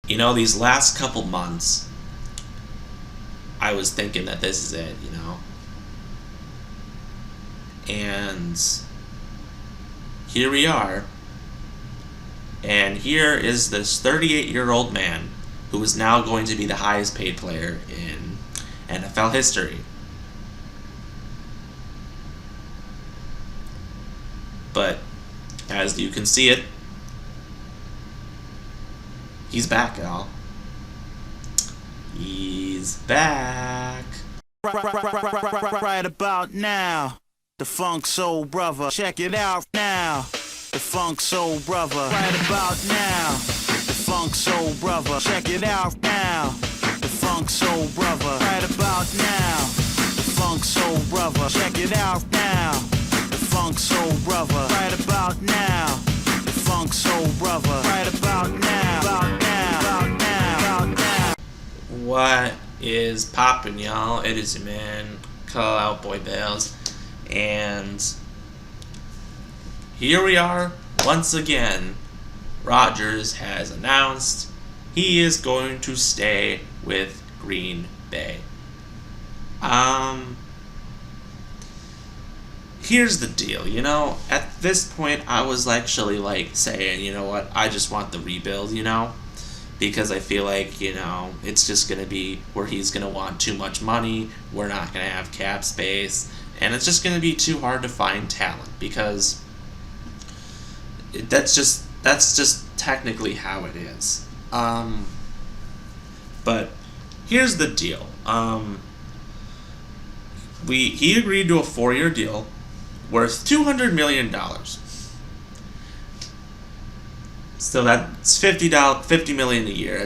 You know, these last couple months, I was thinking that this is it, you know? And here we are. And here is this 38-year-old man who is now going to be the highest paid player in NFL history. But as you can see it, he's back, y'all. He's back. Right about now, the Funk Soul Brother. Check it out now. The Funk Soul Brother. Right about now, the Funk Soul Brother. Check it out now. The Funk Soul Brother. Right about now, the Funk Soul Brother. Check it out now. The Funk Soul Brother. Right about now, the Funk Soul Brother. Right about now. About now. About now. About now. What is poppin', y'all? It is your man, Call Out Boy Bales, and here we are once again. Rodgers has announced he is going to stay with Green Bay. Here's the deal, you know, at this point I was actually saying, you know what, I just want the rebuild, you know, because I feel like, you know, it's just going to be where he's going to want too much money, we're not going to have cap space, and it's just going to be too hard to find talent, because that's just technically how it is. But here's the deal. He agreed to a 4-year deal worth $200 million. So that's $50 million a year.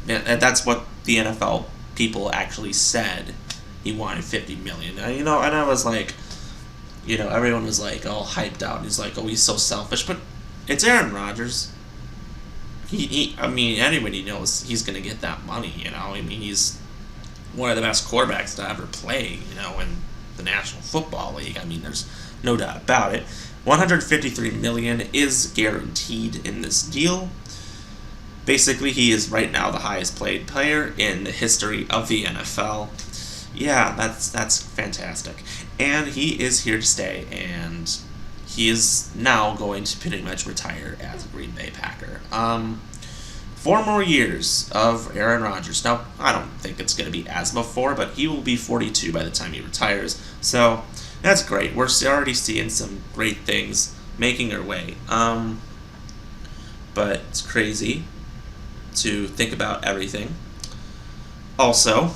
And that's what the NFL people actually said. He wanted $50 million. You know, and I was like, you know, everyone was like all hyped out. He's like, oh, he's so selfish. But it's Aaron Rodgers. I mean, anybody knows he's going to get that money, you know. I mean, he's one of the best quarterbacks to ever play, you know, in the National Football League. I mean, there's no doubt about it. $153 million is guaranteed in this deal. Basically, he is right now the highest paid player in the history of the NFL. Yeah, that's fantastic. And he is here to stay, and he is now going to pretty much retire as a Green Bay Packer. 4 more years of Aaron Rodgers. Now, I don't think it's going to be as before, but he will be 42 by the time he retires. So that's great. We're already seeing some great things making their way. But it's crazy to think about everything. Also,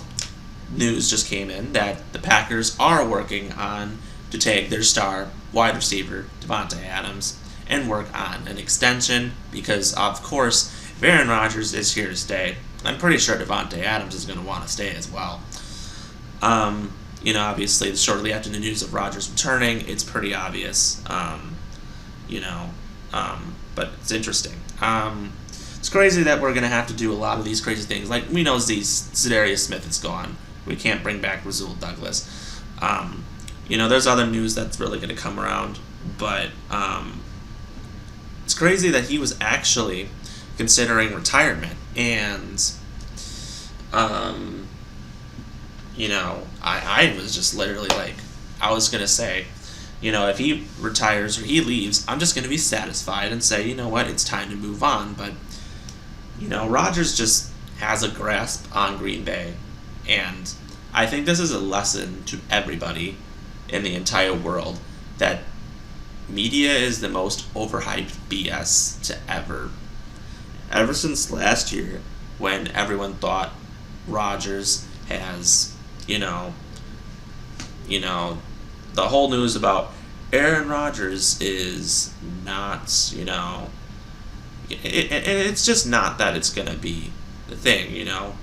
news just came in that the Packers are working on to take their star wide receiver, Davante Adams, and work on an extension because, of course, if Aaron Rodgers is here to stay, I'm pretty sure Davante Adams is going to want to stay as well. You know, obviously, shortly after the news of Rodgers returning, it's pretty obvious, but it's interesting. It's crazy that we're going to have to do a lot of these crazy things. Like, we know Za'Darius Smith is gone. We can't bring back Rasul Douglas. You know, there's other news that's really going to come around, but it's crazy that he was actually considering retirement, and you know, I was just literally like, I was going to say, you know, if he retires or he leaves, I'm just going to be satisfied and say, you know what, it's time to move on. But, you know, Rodgers just has a grasp on Green Bay, and I think this is a lesson to everybody in the entire world that media is the most overhyped BS to ever. Ever since last year, when everyone thought Rodgers has, you know, the whole news about Aaron Rodgers is not, you know, it's just not that it's gonna be the thing, you know.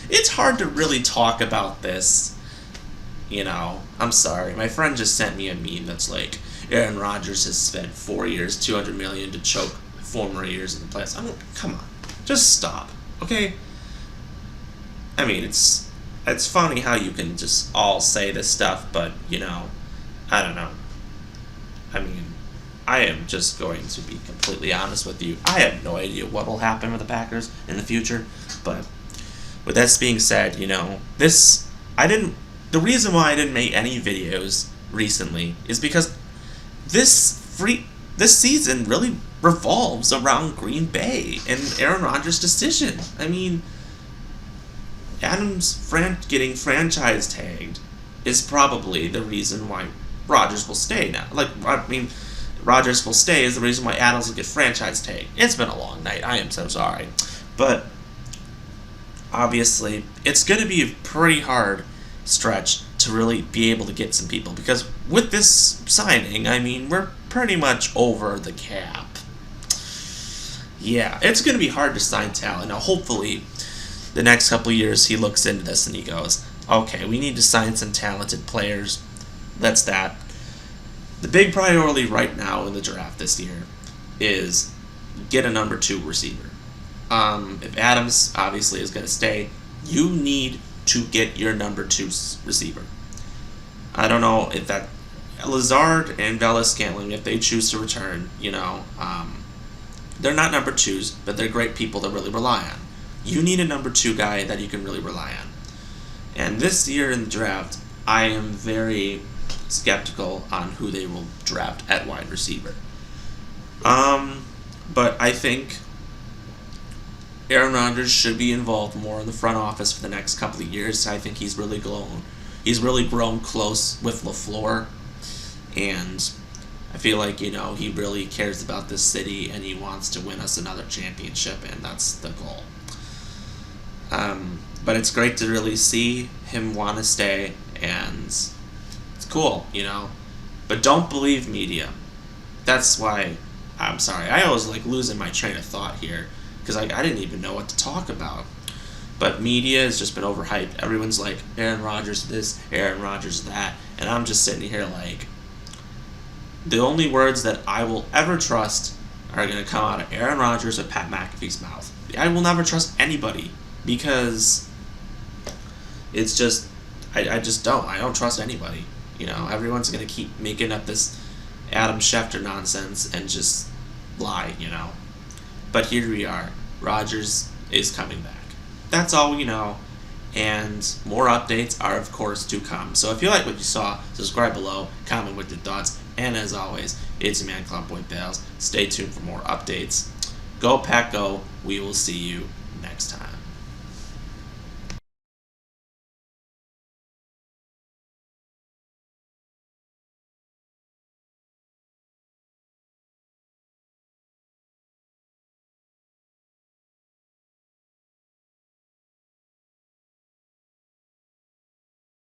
It's hard to really talk about this, you know. I'm sorry, my friend just sent me a meme that's like, Aaron Rodgers has spent 4 years, $200 million to choke 4 more years in the playoffs. I mean, come on, just stop, okay? I mean, it's funny how you can just all say this stuff, but, you know, I don't know. I mean, I am just going to be completely honest with you. I have no idea what will happen with the Packers in the future. But with this being said, the reason why I didn't make any videos recently is because this season really revolves around Green Bay and Aaron Rodgers' decision. I mean, Adams getting franchise tagged is probably the reason why Rodgers will stay now. Rodgers will stay is the reason why Adams will get franchise tagged. It's been a long night. I am so sorry. But obviously, it's going to be a pretty hard stretch to really be able to get some people, because with this signing, we're pretty much over the cap. Yeah, it's going to be hard to sign talent. Now, hopefully, the next couple of years, he looks into this and he goes, okay, we need to sign some talented players. That's that. The big priority right now in the draft this year is get a number 2 receiver. If Adams obviously is going to stay, you need to get your number 2 receiver. I don't know if that Lazard and Valdes-Scantling, if they choose to return, they're not number 2s, but they're great people to really rely on. You need a number 2 guy that you can really rely on. And this year in the draft, I am very skeptical on who they will draft at wide receiver. But I think Aaron Rodgers should be involved more in the front office for the next couple of years. I think he's really grown close with LaFleur, and I feel like, he really cares about this city and he wants to win us another championship, and that's the goal. But it's great to really see him want to stay, and it's cool, But don't believe media. That's why, I'm sorry, I always losing my train of thought here, because I didn't even know what to talk about. But media has just been overhyped. Everyone's like, Aaron Rodgers this, Aaron Rodgers that, and I'm just sitting here the only words that I will ever trust are going to come out of Aaron Rodgers or Pat McAfee's mouth. I will never trust anybody, because it's just, I just don't. I don't trust anybody. Everyone's going to keep making up this Adam Schefter nonsense and just lie, But here we are. Rodgers is coming back. That's all we know. And more updates are, of course, to come. So if you like what you saw, subscribe below, comment with your thoughts, and as always, it's your man, Club Boy Bales. Stay tuned for more updates. Go Pack Go. We will see you next time.